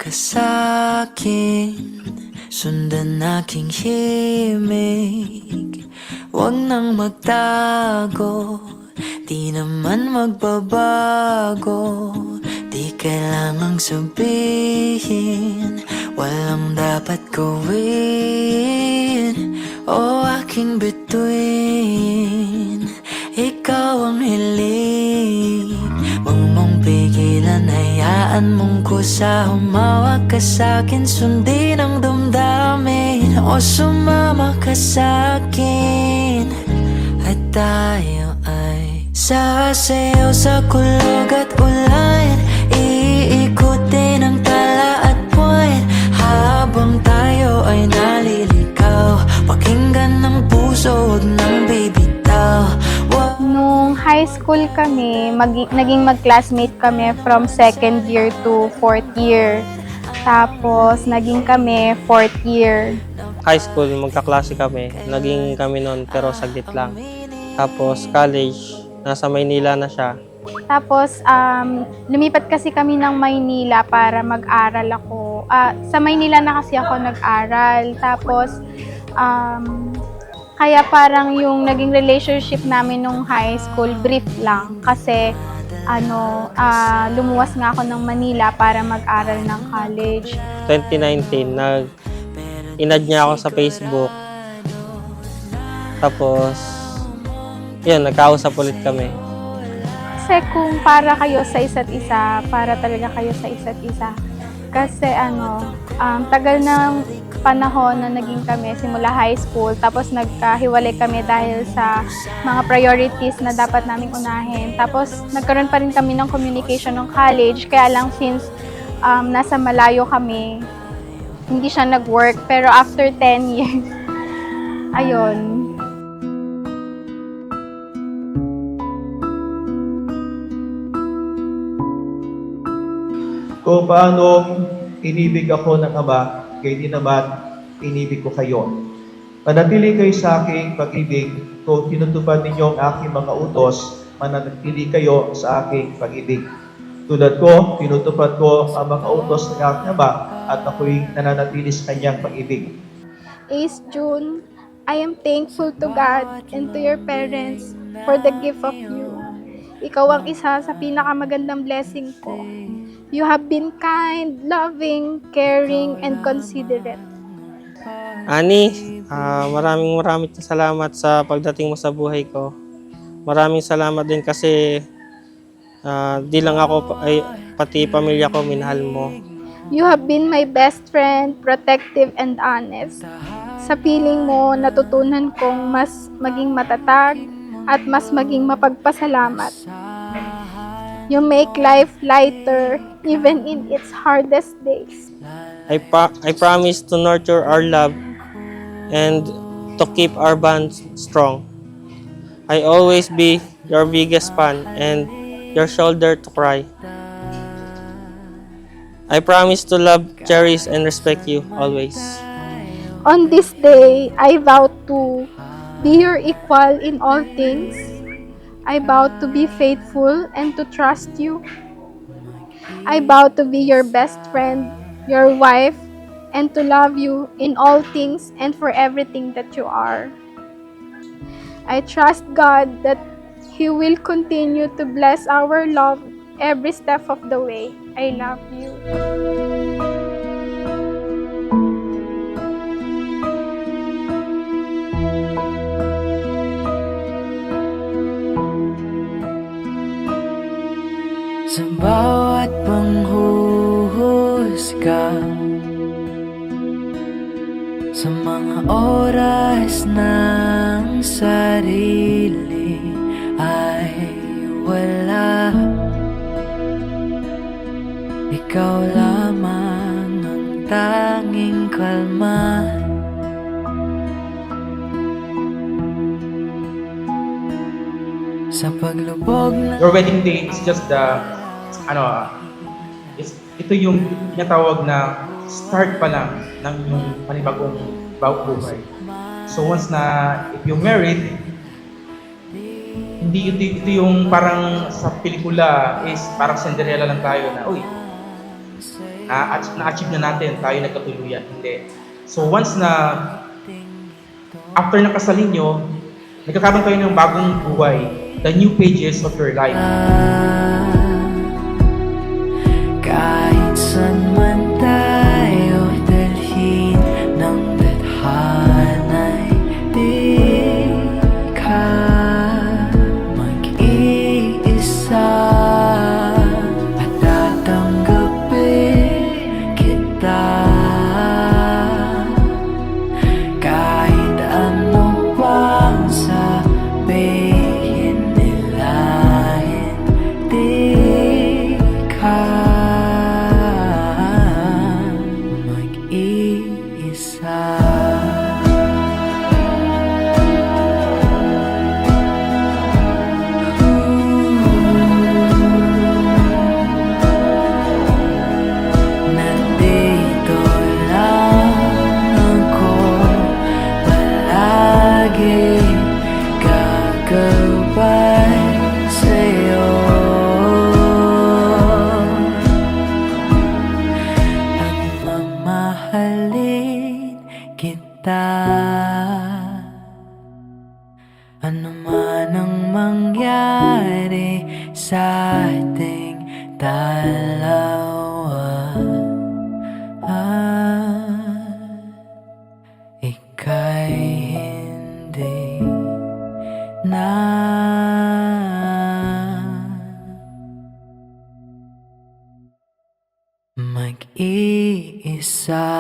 ka sa'kin, sundan aking himig. Huwag nang magtago, di naman magbabago. Di kailangang sabihin, walang dapat gawin. O aking bituin, ikaw ang hiling. Huwag mong pigilan, hayaan mong kusa. Humawak ka sa'kin, sundin ang damdamin. O sumama ka sa'kin, at tayo ay sasayaw sa kulog at ulan. Iikutin ang tala at buwan, habang tayo ay nalilikaw. Pakinggan ng puso, huwag nang bibitaw. Nung high school kami, naging mag-classmate kami from 2nd year to 4th year. Tapos, naging kami 4th year. High school, magkaklase kami. Naging kami noon pero saglit lang. Tapos college, nasa Maynila na siya. Tapos, lumipat kasi kami ng Maynila para mag-aral ako. Sa Maynila na kasi ako nag-aral. Tapos, kaya parang yung naging relationship namin nung high school, brief lang. Kasi, lumuwas nga ako ng Manila para mag-aral ng college. 2019, in-add niya ako sa Facebook. Tapos, yun, nagkausap ulit kami. Kasi kung para kayo sa isa't isa, para talaga kayo sa isa't isa. Kasi tagal ng panahon na naging kami simula high school, tapos nagkahiwalay kami dahil sa mga priorities na dapat naming unahin. Tapos nagkaroon pa rin kami ng communication ng college, kaya lang since nasa malayo kami, hindi siya nag-work. Pero after 10 years, ayun. Kung paano inibig ako ng Ama, gayon din naman inibig ko kayo. Manatili kayo sa aking pag-ibig. Kung tinutupad ninyo ang aking mga utos, manatili kayo sa aking pag-ibig. Tulad ko, tinutupad ko ang mga utos ng aking Ama at ako'y nananatili sa kanyang pag-ibig. Ace June, I am thankful to God and to your parents for the gift of you. Ikaw ang isa sa pinakamagandang blessing ko. You have been kind, loving, caring, and considerate. Ani, maraming salamat sa pagdating mo sa buhay ko. Maraming salamat din kasi di lang ako, pati pamilya ko, minahal mo. You have been my best friend, protective and honest. Sa piling mo, natutunan kong mas maging matatag at mas maging mapagpasalamat. You make life lighter even in its hardest days. I promise to nurture our love and to keep our bond strong. I always be your biggest fan and your shoulder to cry. I promise to love, cherish, and respect you always. On this day, I vow to be your equal in all things. I vow to be faithful and to trust you. I vow to be your best friend, your wife, and to love you in all things and for everything that you are. I trust God that He will continue to bless our love every step of the way. I love you. Sa bawat panghuhusga, sa mga oras ng sarili ay wala. Ikaw lamang ang tanging kalma. Sa paglubog ng Your wedding day is just ito yung tinatawag na start pa lang ng yung panibagong buhay. So once na if you're married, hindi ito yung parang sa pelikula is parang Cinderella lang tayo na, uy, at na-achieve na natin, tayo nagkatuluyan. Hindi. So once na after nakasalin nyo, nagkakaroon kayo ng bagong buhay, the new pages of your life. Kahit saan man tayo dalhin ng tadhana'y di ka mag-iisa at tatanggapin kita kahit ano pang sabihin nila, hindi ka mag-iisa. Nandito lang ako palagi, gagabay sa'yo at mamahalin kita. Ano man ang mangyari sa ating dalawa, ika'y hindi na mag-iisa.